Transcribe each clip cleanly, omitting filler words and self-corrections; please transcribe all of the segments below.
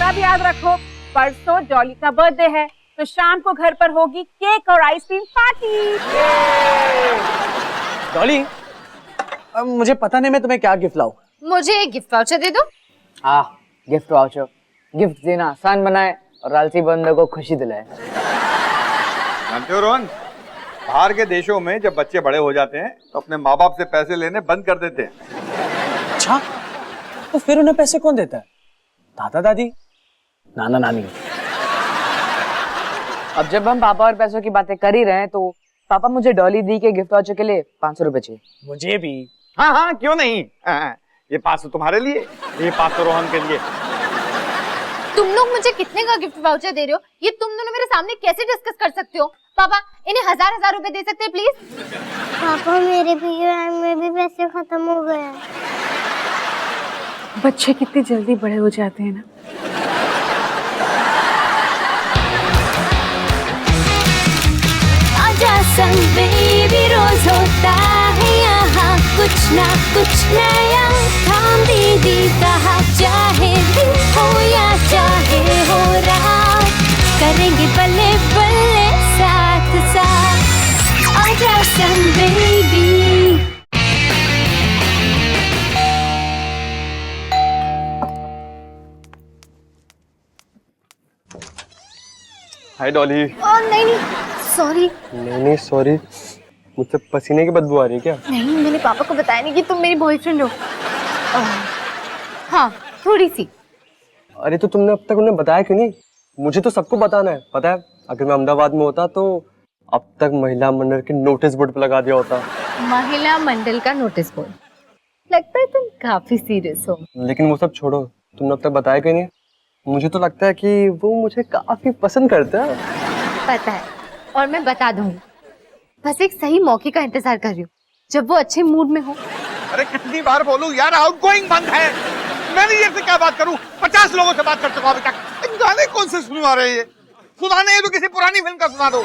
दूसरा भी याद रखो, परसों डॉली का बर्थडे है, तो शाम को घर पर होगी केक और आइसक्रीम पार्टी। डॉली, अब मुझे पता नहीं मैं तुम्हें क्या गिफ्ट लाऊं। मुझे एक गिफ्ट वाउचर दे दो। हाँ, गिफ्ट वाउचर। गिफ्ट देना आसान बनाए और आलसी बंदे को खुशी दिलाए। जानते हो रोहन, बाहर के देशों में जब बच्चे बड़े हो जाते हैं तो अपने माँ बाप से पैसे लेने बंद कर देते हैं। अच्छा, तो फिर उन्हें पैसे कौन देता है? दादा दादी, नाना नानी। अब जब हम पापा और पैसों की बातें कर ही रहे हैं, तो पापा मुझे डॉली दी के गिफ्ट वाउचर के लिए 500 रुपए चाहिए। मुझे भी। हाँ हाँ, क्यों नहीं। ये 500 तुम्हारे लिए, ये 500 रोहन के लिए। तुम लोग मुझे कितने का गिफ्ट वाउचर दे रहे हो, ये तुम दोनों मेरे सामने कैसे डिस्कस कर सकते हो? पापा, इन्हें 1000 रुपए दे सकते हैं प्लीज? पापा, मेरे भी में भी पैसे खत्म हो गए हैं। बच्चे कितनी जल्दी बड़े हो जाते हैं ना। आजा संग बेबी, रोज होता है यहाँ कुछ ना कुछ नया। थाम दीदी कहा, चाहे दिन हो या चाहे हो रात, करेंगे बल्ले बल्ले साथ साथ। आजा संग बेबी। हाय डॉली। नहीं नहीं, सॉरी। नहीं सॉरी, मुझसे पसीने की बदबू आ रही है क्या? नहीं, मैंने पापा को बताया नहीं कि तुम मेरी बॉयफ्रेंड हो। हाँ, थोड़ी सी। अरे तो तुमने अब तक उन्हें बताया क्यों नहीं? मुझे तो सबको बताना है। पता है, अगर मैं अहमदाबाद में होता तो अब तक महिला मंडल के नोटिस बोर्ड पे लगा दिया होता। महिला मंडल का नोटिस बोर्ड? लगता है तुम काफी सीरियस हो। लेकिन वो सब छोड़ो, तुमने अब तक बताया क्यों नहीं? मुझे तो लगता है कि वो मुझे काफी पसंद करता है। पता है, और मैं बता दूंगी। बस एक सही मौके का इंतजार कर रही हूँ, जब वो अच्छे मूड में हो। अरे कितनी बार बोलूं यार, आउटगोइंग बंद है। मैनेजर से क्या बात करूं? 50 लोगों से बात कर चुका अभी तक। गाने कौन से सुनवा रहे हैं? सुनाने है तो किसी पुरानी फिल्म का सुना दो।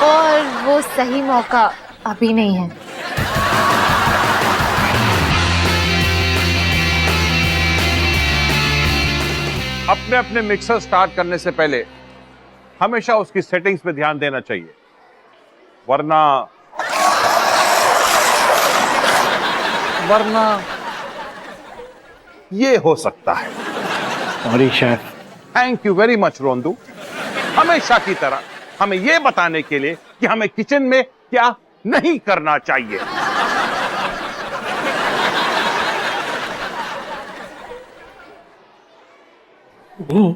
और वो सही मौका अभी नहीं है। अपने अपने मिक्सर स्टार्ट करने से पहले हमेशा उसकी सेटिंग्स पे ध्यान देना चाहिए, वरना ये हो सकता है। Sorry chef. Thank you very much Rondu, हमेशा की तरह हमें यह बताने के लिए कि हमें किचन में क्या नहीं करना चाहिए। नहीं,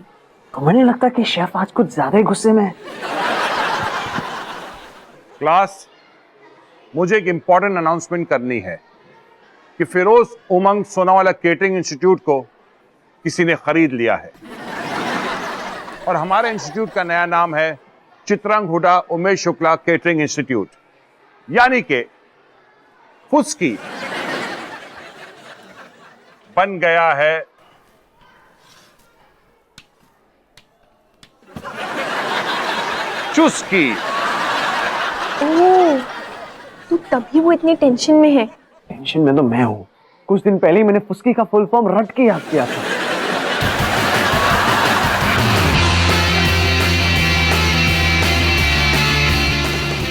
तुम्हें नहीं लगता कि शेफ आज कुछ ज्यादा ही गुस्से में है? क्लास, मुझे एक इंपॉर्टेंट अनाउंसमेंट करनी है कि फिरोज उमंग सोनावाला केटरिंग इंस्टीट्यूट को किसी ने खरीद लिया है और हमारे इंस्टीट्यूट का नया नाम है चित्रांग हुडा उमेश शुक्ला केटरिंग इंस्टीट्यूट, यानी कि फुस्की बन गया है चुस्की। ओह, तो तभी वो इतनी टेंशन में है। टेंशन में तो मैं हूँ। कुछ दिन पहले ही मैंने फुस्की का फुल फॉर्म रट के याद किया था।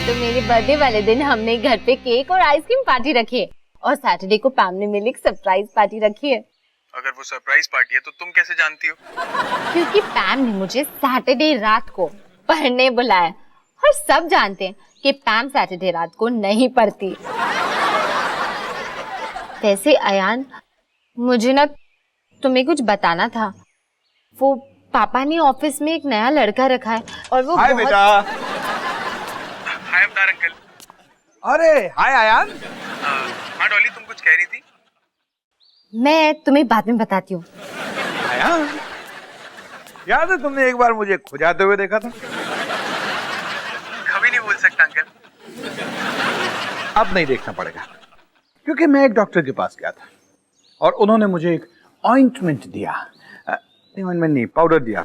तो मेरे बर्थडे वाले दिन हमने घर पे केक और आइसक्रीम पार्टी रखी है, और सैटरडे को पैम ने मेरे लिए एक सरप्राइज पार्टी रखी है। अगर वो सरप्राइज पार्टी है तो तुम कैसे जानती हो? क्योंकि पैम ने मुझे सैटरडे रात को पढ़ने बुलाया, और सब जानते हैं कि पैम सैटरडे रात को नहीं पढ़ती। वैसे अयान, मुझे ना तुम्हें कुछ बताना था। वो पापा ने ऑफिस में एक नया लड़का रखा है और वो हाय बहुत... बेटा। हाय अवतार अंकल। अरे हाय आयान। हाँ डॉली, तुम कुछ कह रही थी? मैं तुम्हें बाद में बताती हूँ। आयान, याद है तुमने एक बार मुझे खुजाते हुए देखा था? कभी नहीं भूल सकता अंकल। अब नहीं देखना पड़ेगा, क्योंकि मैं एक डॉक्टर के पास गया था और उन्होंने मुझे एक ऑइंटमेंट दिया। ऑइंटमेंट नहीं, पाउडर दिया।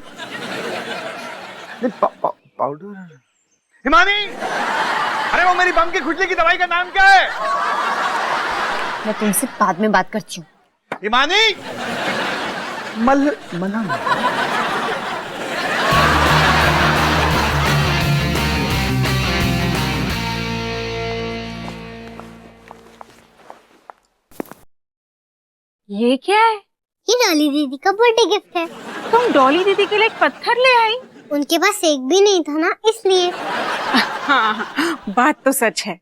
पाउडर? हिमानी, अरे वो मेरी बम की खुजली की दवाई का नाम क्या है? मैं तुमसे बाद में बात करती हूँ। हिमानी, मलहम। ये क्या है? ये डॉली दीदी का बर्थडे गिफ्ट है। तुम डॉली दीदी के लिए एक पत्थर ले आई? उनके पास एक भी नहीं था ना, इसलिए। हाँ, बात तो सच है।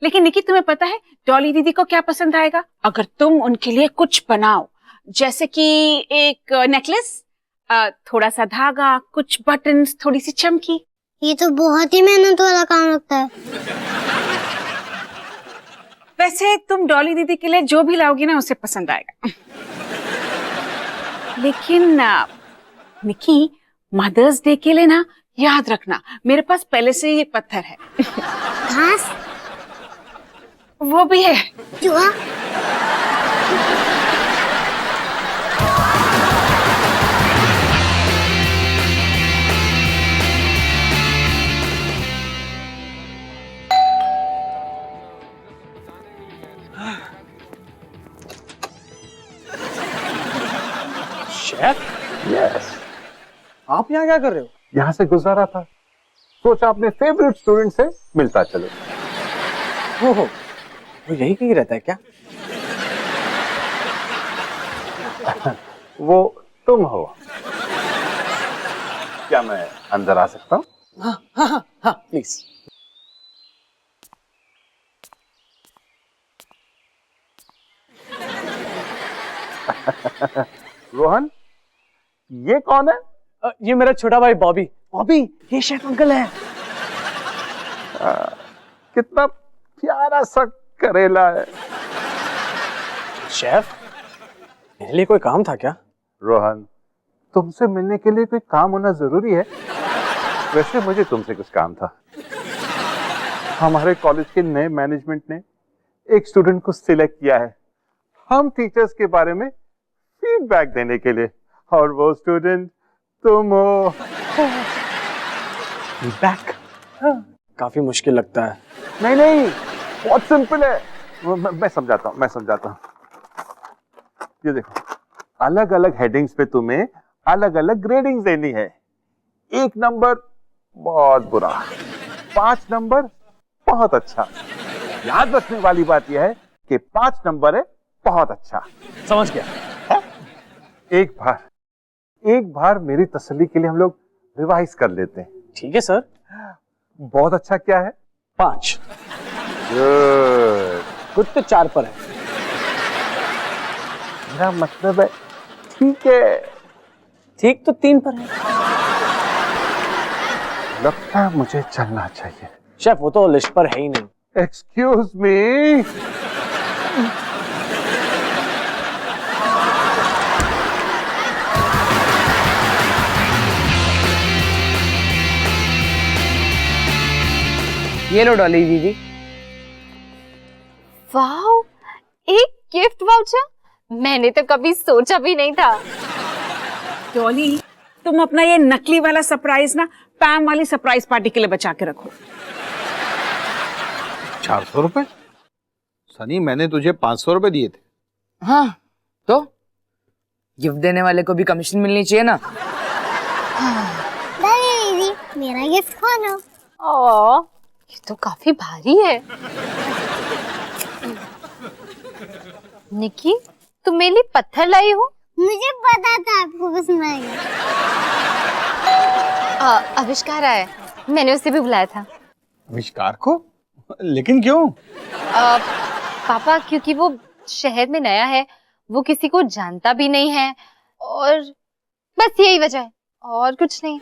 लेकिन निकी, तुम्हें पता है डॉली दीदी को क्या पसंद आएगा अगर तुम उनके लिए कुछ बनाओ? जैसे कि एक नेकलेस, थोड़ा सा धागा, कुछ बटन्स, थोड़ी सी चमकी। ये तो बहुत ही मेहनत वाला काम लगता है। वैसे तुम डॉली दीदी के लिए जो भी लाओगी ना, उसे पसंद आएगा। लेकिन निकी, मदर्स डे के लिए ना याद रखना, मेरे पास पहले से ही एक पत्थर है। घास? वो भी है। चूहा? शेफ, यस, आप यहाँ क्या कर रहे हो? यहाँ से गुजारा था, सोचा अपने फेवरेट स्टूडेंट से मिलता चलो। हो वो यही कहीं रहता है क्या? वो तुम हो। क्या मैं अंदर आ सकता हूँ? हाँ प्लीज। रोहन, ये कौन है? ये मेरा छोटा भाई बॉबी। बॉबी, ये शेफ अंकल है। कितना प्यारा सा करेला है। शेफ, मेरे लिए कोई काम था क्या? रोहन, तुमसे मिलने के लिए कोई काम होना जरूरी है? वैसे मुझे तुमसे कुछ काम था। हमारे कॉलेज के नए मैनेजमेंट ने एक स्टूडेंट को सिलेक्ट किया है हम टीचर्स के बारे में फीडबैक देने के लिए, और वो स्टूडेंट तुम हो। फीडबैक? काफी मुश्किल लगता है। नहीं, बहुत सिंपल है। मैं समझाता हूँ। ये देखो, अलग अलग हेडिंग्स पे तुम्हें अलग अलग ग्रेडिंग देनी है। 1 नंबर बहुत बुरा, 5 नंबर बहुत अच्छा। याद रखने वाली बात यह है कि 5 नंबर है बहुत अच्छा। समझ गया। है? एक बार मेरी तसल्ली के लिए हम लोग रिवाइज कर लेते हैं। ठीक है सर। बहुत अच्छा क्या है? 5। गुड। गुड तो 4 पर है। मेरा मतलब है ठीक है। ठीक तो 3 पर है। लगता है मुझे चलना चाहिए। शेफ, वो तो लिस्ट पर है ही नहीं। Excuse me. ये लो डॉली दीदी। वाओ, एक गिफ्ट वाउचर? मैंने तो कभी सोचा भी नहीं था। डॉली, तुम अपना ये नकली वाला सरप्राइज ना पैम वाली सरप्राइज पार्टी के लिए बचा के रखो। 400 रुपए? सनी, मैंने तुझे 500 रुपए दिए थे। हाँ, तो गिफ्ट देने वाले को भी कमीशन मिलनी चाहिए ना। डॉली दीदी, मेरा गिफ्ट खा लो। ओह, ये तो काफी भारी है। निकी, तुम मेरे लिए पत्थर लाई हो? मुझे पता था आपको पसंद आएगा। आविष्कार आया, मैंने उसे भी बुलाया था। आविष्कार को? लेकिन क्यों? पापा, क्योंकि वो शहर में नया है, वो किसी को जानता भी नहीं है, और बस यही वजह है, और कुछ नहीं।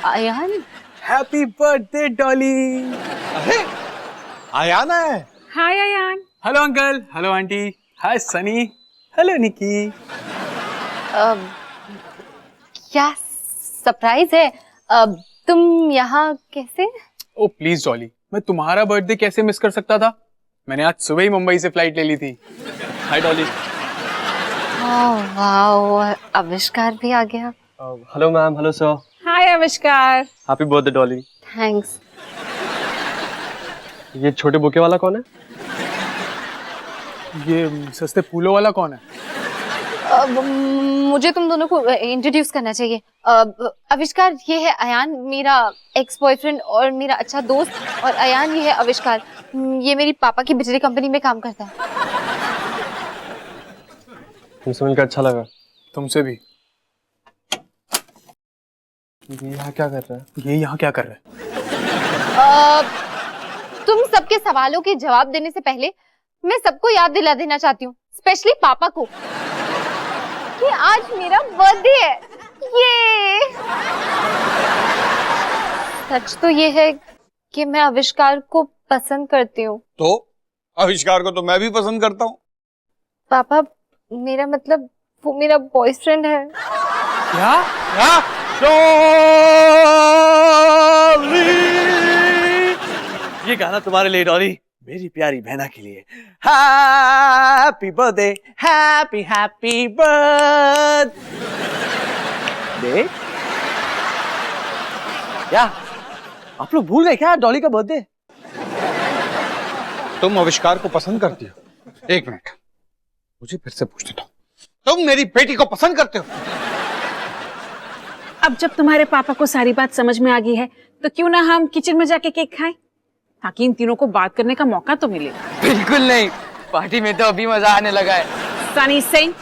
Ayaan, happy birthday Dolly. अरे, आयान है। Hi Ayaan. Hello uncle, hello aunty, hi Sunny, hello Nicky. क्या सरप्राइज है? तुम यहाँ कैसे? ओ प्लीज डॉली, मैं तुम्हारा बर्थडे कैसे मिस कर सकता था? मैंने आज सुबह ही मुंबई से फ्लाइट ले ली थी। हाय डॉली। वाओ, आविष्कार भी आ गया। Hello ma'am, hello sir. Hi Avishkar. Happy birthday Dolly. Thanks. ये छोटे बुके वाला कौन है? ये सस्ते फूलों वाला कौन है? मुझे तुम दोनों को इंट्रोड्यूस करना चाहिए। आविष्कार, ये है अयान, मेरा एक्स बॉयफ्रेंड और मेरा अच्छा दोस्त। और अयान, ये है आविष्कार, ये मेरी पापा की बिजली कंपनी में काम करता है। तुमसे मिलकर अच्छा लगा। तुमसे भी। ये यहाँ क्या कर रहा है? ये यहाँ क्या कर रहा है? तुम सबके सवालों के जवाब देने से पहले मैं सबको याद दिला देना चाहती हूँ, स्पेशली पापा को, कि आज मेरा बर्थडे है। ये सच तो ये है कि मैं आविष्कार को पसंद करती हूँ। तो आविष्कार को तो मैं भी पसंद करता हूँ। पापा, मेरा मतलब वो मेरा बॉयफ्रेंड है। क्या? क्या? ये गाना तुम्हारे लिए डॉली, मेरी प्यारी बहना के लिए। Happy birthday, happy happy birthday. क्या आप लोग भूल गए क्या डॉली का बर्थडे? तुम आविष्कार को पसंद करती हो? एक मिनट, मुझे फिर से पूछ देता हूँ, तुम मेरी बेटी को पसंद करते हो? अब जब तुम्हारे पापा को सारी बात समझ में आ गई है तो क्यों ना हम किचन में जाके केक खाएं, ताकि इन तीनों को बात करने का मौका तो मिले। बिल्कुल नहीं, पार्टी में तो अभी मजा आने लगा है। सनी सिंह,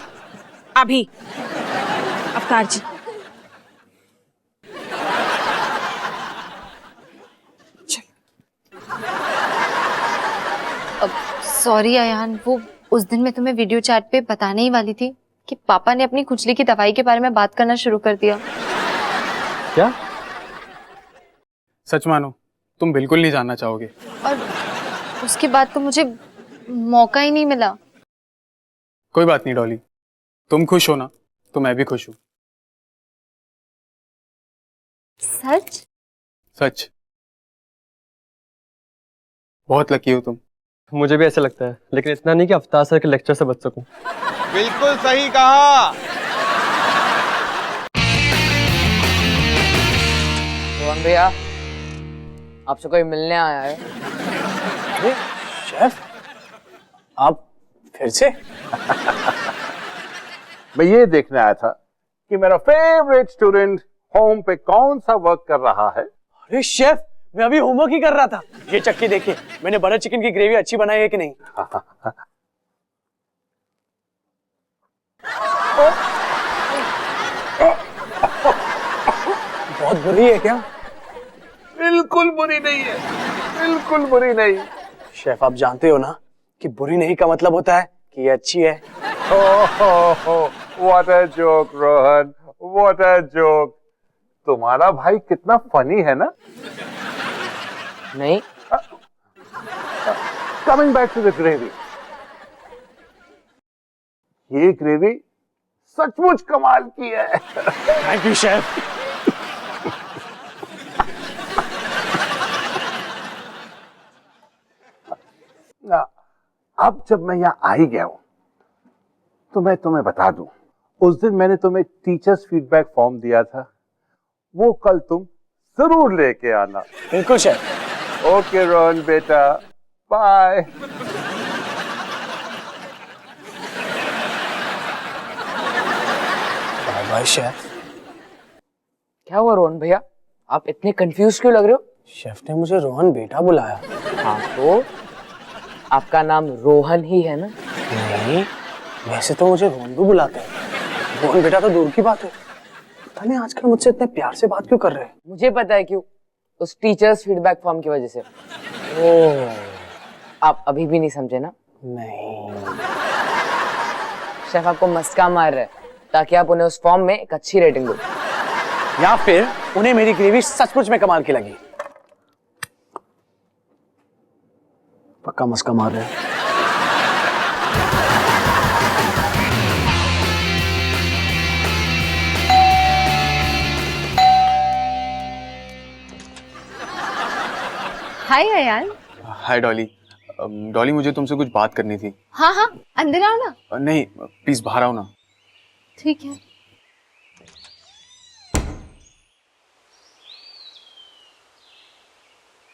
अभी। अवतार जी, सॉरी अयान, वो उस दिन मैं तुम्हें वीडियो चैट पे बताने ही वाली थी कि पापा ने अपनी खुजली की दवाई के बारे में बात करना शुरू कर दिया। क्या? सच मानो, तुम बिल्कुल नहीं जानना चाहोगे। और उसके बाद तो मुझे मौका ही नहीं मिला। कोई बात नहीं डॉली, तुम खुश हो ना तो मैं भी खुश हूँ। सच? सच। बहुत लकी हो तुम। मुझे भी ऐसा लगता है, लेकिन इतना नहीं कि अवतार सर के लेक्चर से बच सकूं। बिल्कुल सही कहा। रोहन भैया, आपसे कोई मिलने आया है। अरे शेफ, आप फिर से? मैं ये देखने आया था कि मेरा फेवरेट स्टूडेंट होम पे कौन सा वर्क कर रहा है। अरे शेफ, मैं अभी होमवर्क ही कर रहा था। ये चक्की देखिए, मैंने बटर चिकन की ग्रेवी अच्छी बनाई है कि नहीं। बहुत बुरी है क्या? बिल्कुल बुरी नहीं है, बिल्कुल बुरी नहीं। शेफ, आप जानते हो ना कि बुरी नहीं का मतलब होता है कि ये अच्छी है। What a joke Rohan, what a joke. तुम्हारा भाई कितना फनी है ना। नहीं, coming back to the gravy, ये ग्रेवी सचमुच कमाल की है। Thank you chef. अब जब मैं यहाँ आ ही गया हूं तो मैं तुम्हें बता दूं, उस दिन मैंने तुम्हें टीचर्स फीडबैक फॉर्म दिया था, वो कल तुम जरूर लेके आना। बिल्कुल शेफ। ओके रोहन बेटा, बाय। Bye by chef. क्या हुआ रोहन भैया, आप इतने कंफ्यूज क्यों लग रहे हो? शेफ ने मुझे रोहन बेटा बुलाया। हाँ, तो आपका नाम रोहन ही है ना? नहीं, वैसे तो मुझे रोहन भी बुलाते हैं। रोहन बेटा तो दूर की बात है। पता नहीं आजकल मुझसे इतने प्यार से बात क्यों कर रहे हैं। मुझे पता है क्यों, उस टीचर्स फीडबैक फॉर्म की वजह से। ओह, आप अभी भी नहीं समझे ना? नहीं। शेफ आपको मस्का मार रहा है ताकि आप उन्हें उस फॉर्म में एक अच्छी रेटिंग दो, या फिर उन्हें मेरी ग्रेवी सचमुच में कमाल की लगी। पक्का मस्का मार रहे हैं। हाय अयान। हाय डॉली। डॉली, मुझे तुमसे कुछ बात करनी थी। हाँ हाँ, अंदर आओ ना। नहीं, प्लीज बाहर आओ ना। ठीक है।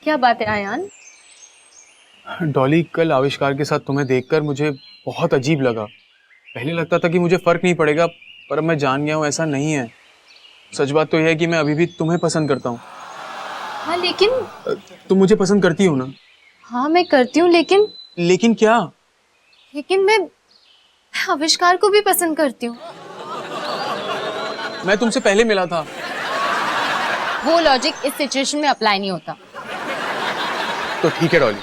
क्या बात है अयान? डॉली, कल आविष्कार के साथ तुम्हें देखकर मुझे बहुत अजीब लगा। पहले लगता था कि मुझे फर्क नहीं पड़ेगा, पर अब मैं जान गया हूँ ऐसा नहीं है। सच बात तो यह है कि मैं अभी भी तुम्हें पसंद करता हूँ। हाँ लेकिन तुम मुझे पसंद करती हो ना? हाँ मैं करती हूँ, लेकिन लेकिन क्या? लेकिन मैं आविष्कार को भी पसंद करती हूँ। मैं तुमसे पहले मिला था। वो लॉजिक इस सिचुएशन में अप्लाई नहीं होता। तो ठीक है डॉली,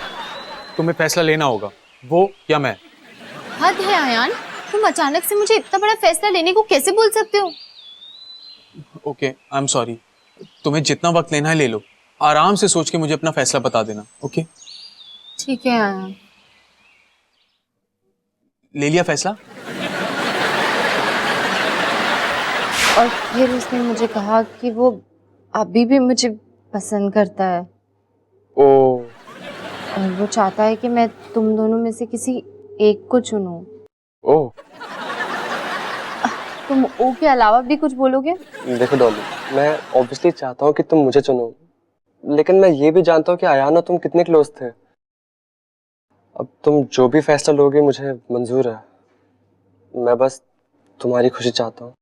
तुम्हें फैसला लेना होगा, वो या मैं। हद है आयान, तुम अचानक से मुझे इतना बड़ा फैसला लेने को कैसे बोल सकते हो? Okay, I am sorry. तुम्हें जितना वक्त लेना है ले लो, आराम से सोच के मुझे अपना फैसला बता देना। ओके ठीक है आयान। ले लिया फैसला? और फिर उसने मुझे कहा कि वो अभी भी मुझे पसंद करता है। ओ, और वो चाहता है कि मैं तुम दोनों में से किसी एक को चुनूं। ओ। तुम ओ के अलावा भी कुछ बोलोगे? देखो डॉली, मैं ऑब्वियसली चाहता हूँ कि तुम मुझे चुनो, लेकिन मैं ये भी जानता हूँ कि अयान और तुम कितने क्लोज थे। अब तुम जो भी फैसला लोगे मुझे मंजूर है। मैं बस तुम्हारी खुशी चाहता हूँ।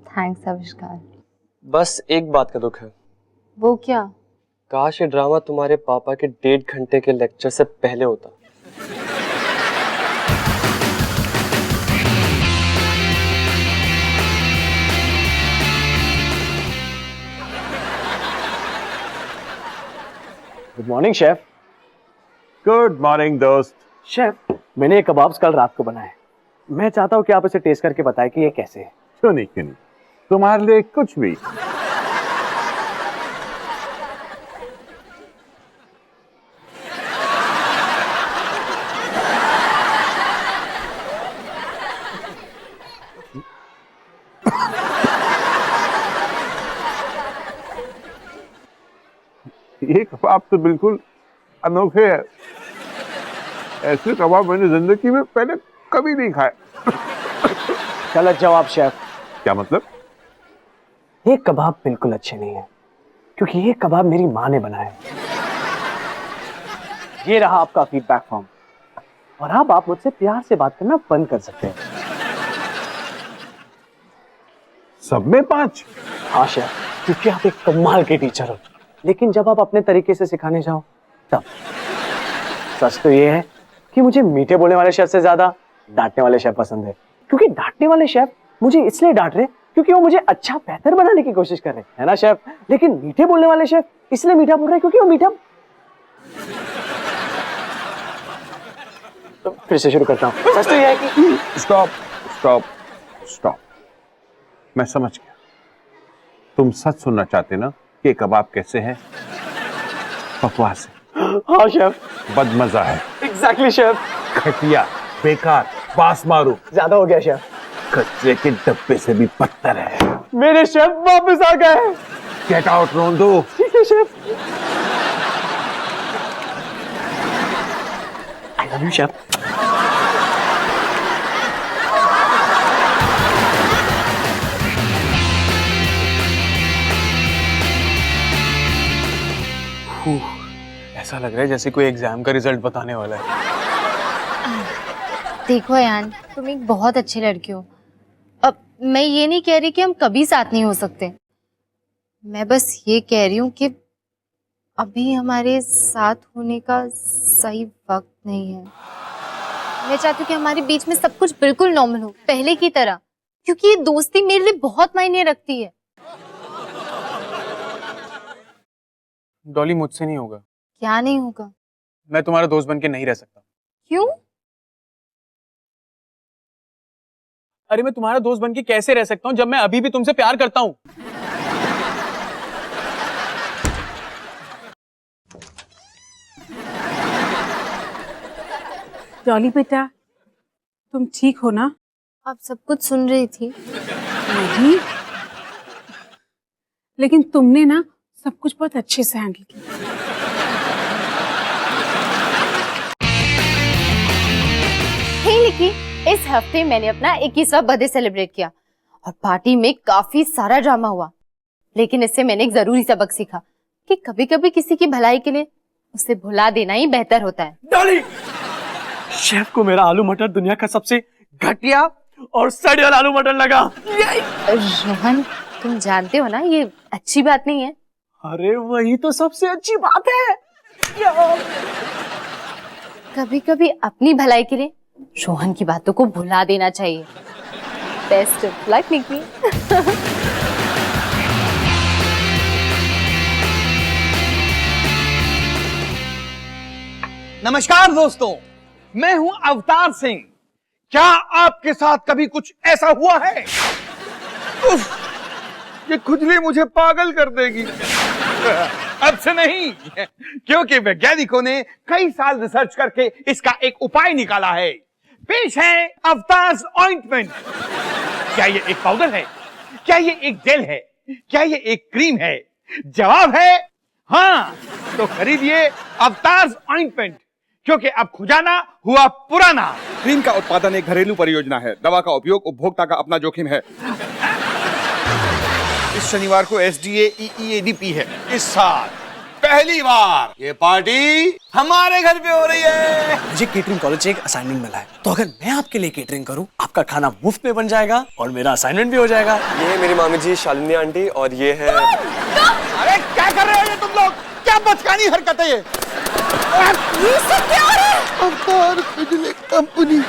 थैंक्स आविष्कार। बस एक बात का दुख है। वो क्या? काश ये ड्रामा तुम्हारे पापा के 1.5 घंटे के लेक्चर से पहले होता। Good morning chef. Good morning दोस्त। शेफ, मैंने ये कबाब्स कल रात को बनाए। मैं चाहता हूँ कि आप इसे टेस्ट करके बताएं कि ये कैसे है। क्यों नहीं, तुम्हारे लिए कुछ भी। ये कबाब तो बिल्कुल अनोखे है। ऐसे कबाब मैंने जिंदगी में पहले कभी नहीं खाए। गलत जवाब शेफ। क्या मतलब? ये कबाब बिल्कुल अच्छे नहीं है, क्योंकि ये कबाब मेरी माँ ने बनाए। ये रहा आपका फीडबैक फॉर्म, और अब आप मुझसे प्यार से बात करना बंद कर सकते हैं। सब में 5? हाँ शेफ, क्योंकि आप एक कमाल के टीचर हो, लेकिन जब आप अपने तरीके से सिखाने जाओ तब। सच तो ये है कि मुझे मीठे बोलने वाले शेफ से ज्यादा डांटने वाले शेफ पसंद है, क्योंकि डांटने वाले शेफ मुझे इसलिए डांट रहे क्योंकि वो मुझे अच्छा बेहतर बनाने की कोशिश कर रहे हैं, है ना शेफ? लेकिन मीठे बोलने वाले शेफ इसलिए मीठा बोल रहे हैं क्योंकि वो मीठा। तो फिर से शुरू करता हूँ। सच तो ये है कि स्टॉप स्टॉप स्टॉप। मैं समझ गया, तुम सच सुनना चाहते ना कि कबाब कैसे है? बकवास है। हाँ शेफ। बदमजा है। Exactly chef. घटिया, बेकार, बास मारू। ज्यादा हो गया शेफ। कचरे के डब्बे से भी बदतर है। मेरे शेफ वापस आ गए। Get out Rondo. ठीक है chef. I love you chef. ऐसा लग रहा है जैसे कोई एग्जाम का रिजल्ट बताने वाला है। देखो अयान, तुम एक बहुत अच्छी लड़की हो। अब मैं ये नहीं कह रही कि हम कभी साथ नहीं हो सकते। मैं बस ये कह रही हूँ कि अभी हमारे साथ होने का सही वक्त नहीं है। मैं चाहती हूँ कि हमारे बीच में सब कुछ बिल्कुल नॉर्मल हो, पहले की तरह, क्योंकि ये दोस्ती मेरे लिए बहुत मायने रखती है। डॉली, मुझसे नहीं होगा। क्या नहीं होगा? मैं तुम्हारा दोस्त बन के नहीं रह सकता। क्यों? अरे मैं तुम्हारा दोस्त बन के कैसे रह सकता हूँ जब मैं अभी भी तुमसे प्यार करता हूँ? डॉली बेटा, तुम ठीक हो ना? आप सब कुछ सुन रही थी। नहीं, लेकिन तुमने ना सब कुछ बहुत अच्छे से हैंडल किया। हे निकी, इस हफ्ते मैंने अपना 21वां बर्थडे सेलिब्रेट किया और पार्टी में काफी सारा ड्रामा हुआ। लेकिन इससे मैंने एक जरूरी सबक सीखा कि कभी कभी किसी की भलाई के लिए उसे भुला देना ही बेहतर होता है। डॉली, शेफ को मेरा आलू मटर दुनिया का सबसे घटिया और सड़े वाला आलू मटर लगा। रोहन, तुम जानते हो ना ये अच्छी बात नहीं है। अरे वही तो सबसे अच्छी बात है। कभी कभी अपनी भलाई के लिए रोहन की बातों को भुला देना चाहिए। बेस्ट ऑफ लक निकी। नमस्कार दोस्तों, मैं हूं अवतार सिंह। क्या आपके साथ कभी कुछ ऐसा हुआ है? उफ, ये खुजली मुझे पागल कर देगी। अब से नहीं, क्योंकि वैज्ञानिकों ने कई साल रिसर्च करके इसका एक उपाय निकाला है। पेश है अवतार्स ऑइंटमेंट। क्या ये एक पाउडर है? क्या ये एक जेल है? क्या ये एक क्रीम है? जवाब है हाँ। तो खरीदिए अवतार्स ऑइंटमेंट, क्योंकि अब खुजाना हुआ पुराना। क्रीम का उत्पादन एक घरेलू परियोजना है। दवा का उपयोग उपभोक्ता का अपना जोखिम है। इस शनिवार को SDA EEADP है। इस साल पहली बार ये पार्टी हमारे घर पे हो रही है। मुझे केटरिंग कॉलेज से एक असाइनमेंट मिला है, तो अगर मैं आपके लिए केटरिंग करूं, आपका खाना मुफ्त में बन जाएगा और मेरा असाइनमेंट भी हो जाएगा। ये है मेरी मामी जी शालिनी आंटी, और ये है। अरे क्या कर रहे हो ये तुम लोग? क्या बचकानी हरकत है ये? ये सब क्या हो रहा है? अवतार बिजली कंपनी।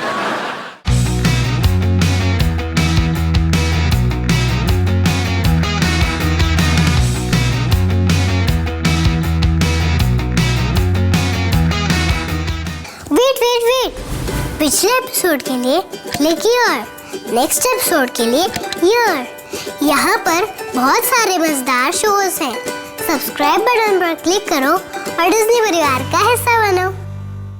वेट, पिछले एपिसोड के लिए क्लिक हियर, नेक्स्ट एपिसोड के लिए हियर। यहाँ पर बहुत सारे मजेदार शोज हैं। सब्सक्राइब बटन पर क्लिक करो और डिज्नी परिवार का हिस्सा बनो।